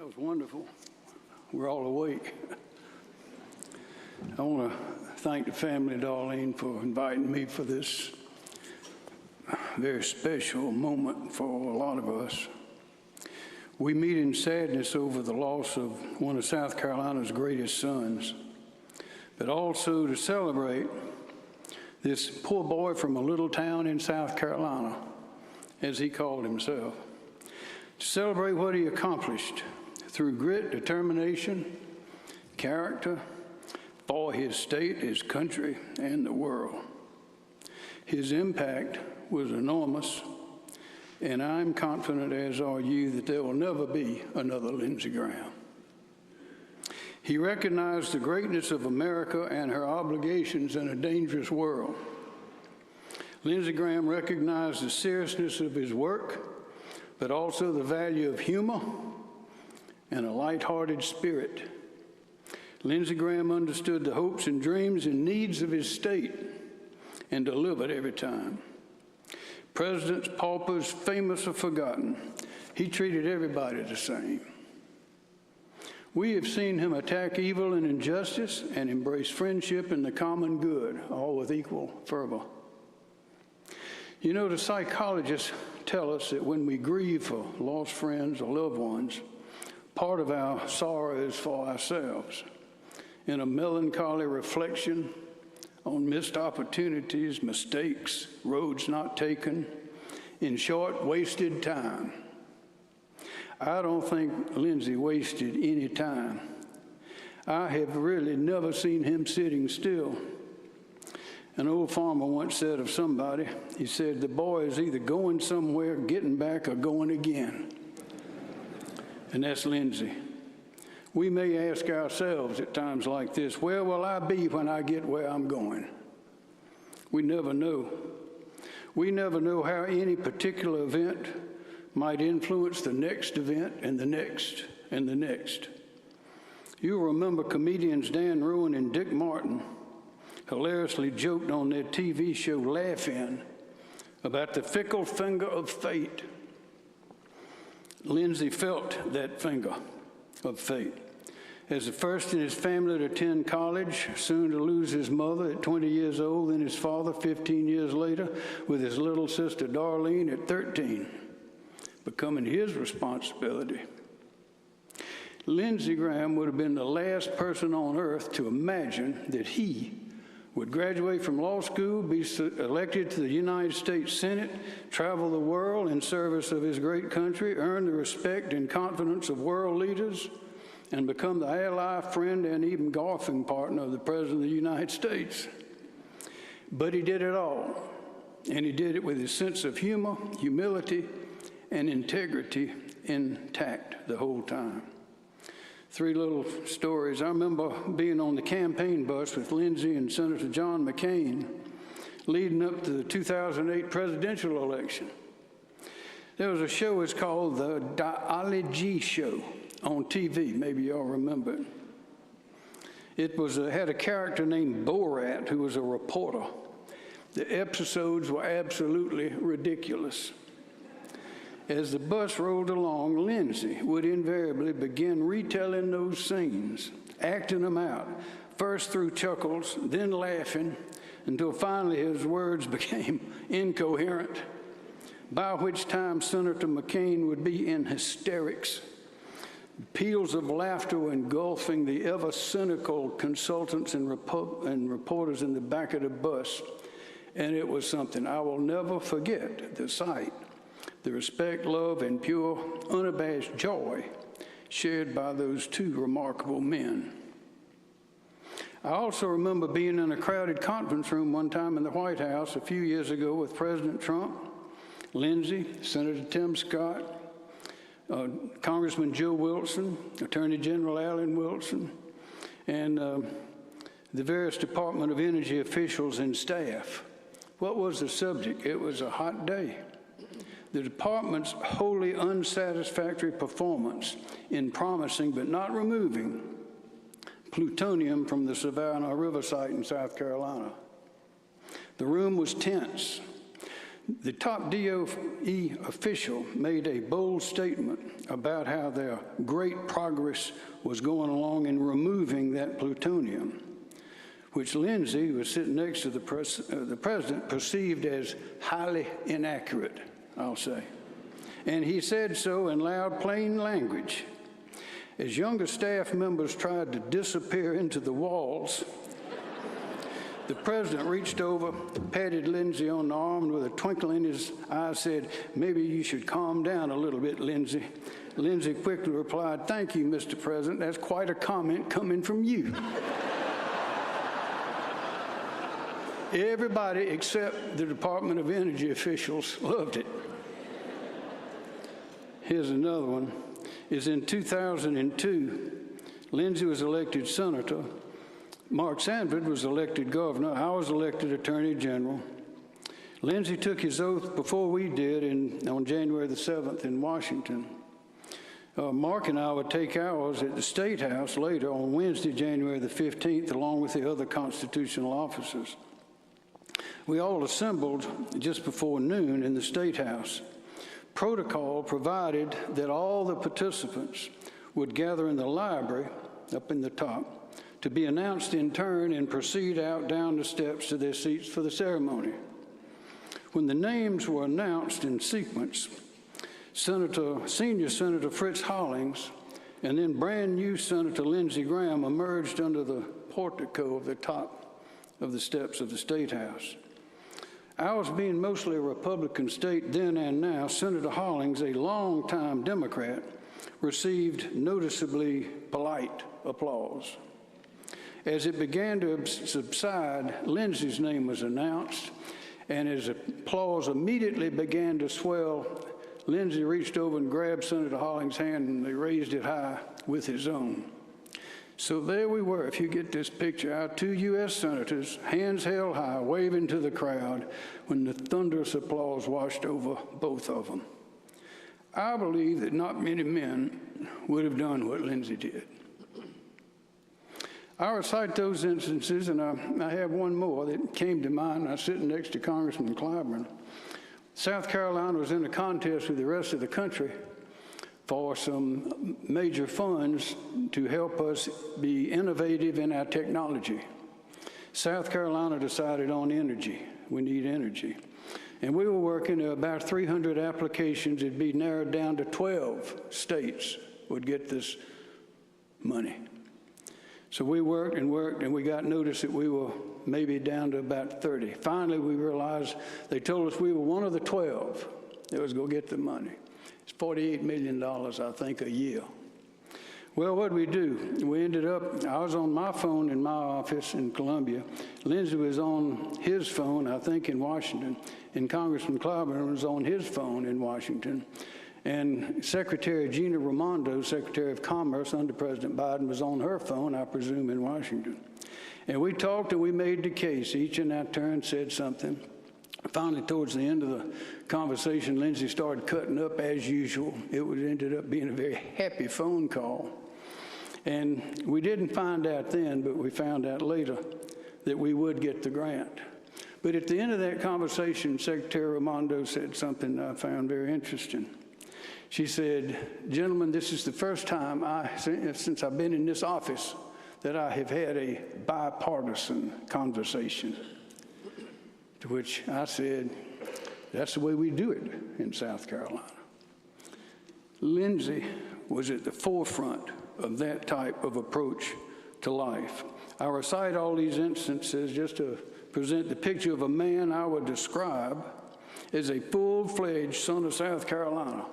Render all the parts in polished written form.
That was wonderful. We're all awake. I want to thank the family, Darlene, for inviting me for this very special moment for a lot of us. We meet in sadness over the loss of one of South Carolina's greatest sons, but also to celebrate this poor boy from a little town in South Carolina, as he called himself, to celebrate what he accomplished through grit, determination, character for his state, his country, and the world. His impact was enormous, and I'm confident, as are you, that there will never be another Lindsey Graham. He recognized the greatness of America and her obligations in a dangerous world. Lindsey Graham recognized the seriousness of his work, but also the value of humor and a light-hearted spirit. Lindsey Graham understood the hopes and dreams and needs of his state and delivered every time. Presidents, paupers, famous or forgotten, he treated everybody the same. We have seen him attack evil and injustice and embrace friendship and the common good, all with equal fervor. You know, the psychologists tell us that when we grieve for lost friends or loved ones, part of our sorrow is for ourselves, in a melancholy reflection on missed opportunities, mistakes, roads not taken, in short, wasted time. I don't think Lindsey wasted any time. I have really never seen him sitting still. An old farmer once said of somebody, he said, the boy is either going somewhere, getting back, or going again. And that's Lindsey. We may ask ourselves at times like this, where will I be when I get where I'm going? We never know. We never know how any particular event might influence the next event and the next and the next. You'll remember comedians Dan Rowan and Dick Martin hilariously joked on their TV show Laugh-In about the fickle finger of fate. Lindsey felt that finger of fate. As the first in his family to attend college, soon to lose his mother at 20 years old, then his father 15 years later, with his little sister Darlene at 13, becoming his responsibility. Lindsey Graham would have been the last person on earth to imagine that he would graduate from law school, be elected to the United States Senate, travel the world in service of his great country, earn the respect and confidence of world leaders, and become the ally, friend, and even golfing partner of the President of the United States. But he did it all, and he did it with his sense of humor, humility, and integrity intact the whole time. Three little stories. I remember being on the campaign bus with Lindsey and Senator John McCain leading up to the 2008 presidential election. There was a show, it's called the Ali G Show on TV. Maybe y'all remember it. It had a character named Borat who was a reporter. The episodes were absolutely ridiculous. As the bus rolled along, Lindsey would invariably begin retelling those scenes, acting them out, first through chuckles, then laughing, until finally his words became incoherent, by which time Senator McCain would be in hysterics. Peals of laughter were engulfing the ever-cynical consultants and reporters in the back of the bus, and it was something I will never forget, the sight. The respect, love, and pure, unabashed joy shared by those two remarkable men. I also remember being in a crowded conference room one time in the White House a few years ago with President Trump, Lindsey, Senator Tim Scott, Congressman Joe Wilson, Attorney General Alan Wilson, and the various Department of Energy officials and staff. What was the subject? It was a hot day. The department's wholly unsatisfactory performance in promising but not removing plutonium from the Savannah River site in South Carolina. The room was tense. The top DOE official made a bold statement about how their great progress was going along in removing that plutonium, which Lindsey, who was sitting next to the president, perceived as highly inaccurate, I'll say. And he said so in loud, plain language. As younger staff members tried to disappear into the walls, the president reached over, patted Lindsey on the arm, and with a twinkle in his eye said, "Maybe you should calm down a little bit, Lindsey." Lindsey quickly replied, "Thank you, Mr. President. That's quite a comment coming from you." Everybody except the Department of Energy officials loved it. Here's another one. Is in 2002, Lindsey was elected senator. Mark Sanford was elected governor. I was elected attorney general. Lindsey took his oath before we did on January the 7th in Washington. Mark and I would take ours at the State House later on Wednesday, January the 15th, along with the other constitutional officers. We all assembled just before noon in the State House. Protocol provided that all the participants would gather in the library up in the top to be announced in turn and proceed out down the steps to their seats for the ceremony. When the names were announced in sequence, Senior Senator Fritz Hollings and then brand new Senator Lindsey Graham emerged under the portico of the top of the steps of the State House. Ours being mostly a Republican state then and now, Senator Hollings, a longtime Democrat, received noticeably polite applause. As it began to subside, Lindsey's name was announced, and as applause immediately began to swell, Lindsey reached over and grabbed Senator Hollings' hand, and they raised it high with his own. So there we were, if you get this picture, our two U.S. senators, hands held high, waving to the crowd when the thunderous applause washed over both of them. I believe that not many men would have done what Lindsey did. I recite those instances, and I have one more that came to mind. I was sitting next to Congressman Clyburn. South Carolina was in a contest with the rest of the country for some major funds to help us be innovative in our technology. South Carolina decided on energy. We need energy. And we were working at about 300 applications. It'd be narrowed down to 12 states would get this money. So we worked, and we got notice that we were maybe down to about 30. Finally, we realized they told us we were one of the 12 that was going to get the money. It's $48 million, I think, a year. Well, what did we do? We ended up, I was on my phone in my office in Columbia. Lindsey was on his phone, I think, in Washington. And Congressman Clyburn was on his phone in Washington. And Secretary Gina Raimondo, Secretary of Commerce under President Biden, was on her phone, I presume, in Washington. And we talked and we made the case. Each in our turn said something. Finally, towards the end of the conversation, Lindsey started cutting up as usual. It ended up being a very happy phone call. And we didn't find out then, but we found out later that we would get the grant. But at the end of that conversation, Secretary Raimondo said something I found very interesting. She said, "Gentlemen, this is the first time since I've been in this office that I have had a bipartisan conversation." To which I said, "That's the way we do it in South Carolina." Lindsey was at the forefront of that type of approach to life. I recite all these instances just to present the picture of a man I would describe as a full-fledged son of South Carolina,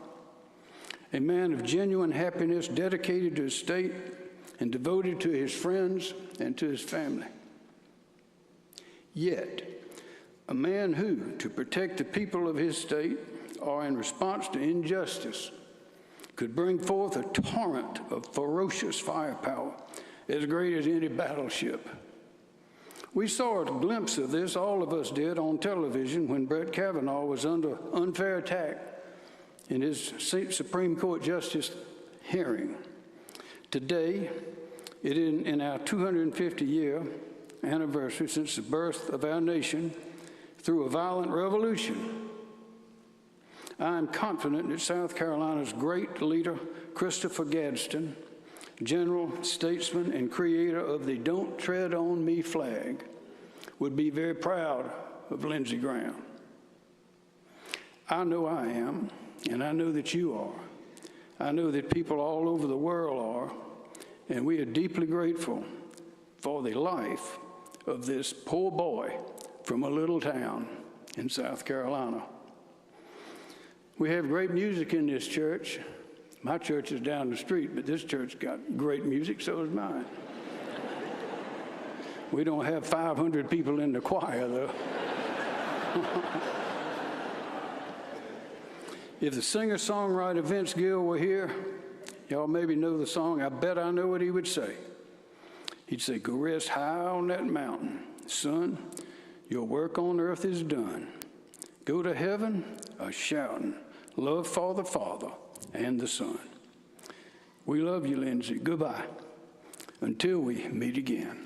a man of genuine happiness, dedicated to his state and devoted to his friends and to his family. Yet, a man who, to protect the people of his state or in response to injustice, could bring forth a torrent of ferocious firepower as great as any battleship. We saw a glimpse of this, all of us did, on television when Brett Kavanaugh was under unfair attack in his Supreme Court justice hearing. Today, in our 250-year anniversary since the birth of our nation, through a violent revolution, I am confident that South Carolina's great leader, Christopher Gadsden, general, statesman, and creator of the Don't Tread on Me flag, would be very proud of Lindsey Graham. I know I am, and I know that you are. I know that people all over the world are, and we are deeply grateful for the life of this poor boy from a little town in South Carolina. We have great music in this church. My church is down the street, but this church got great music, so is mine. We don't have 500 people in the choir, though. If the singer-songwriter Vince Gill were here, y'all maybe know the song. I bet I know what he would say. He'd say, "Go rest high on that mountain. Son, your work on earth is done. Go to heaven a-shouting, love for the Father and the Son." We love you, Lindsey. Goodbye until we meet again.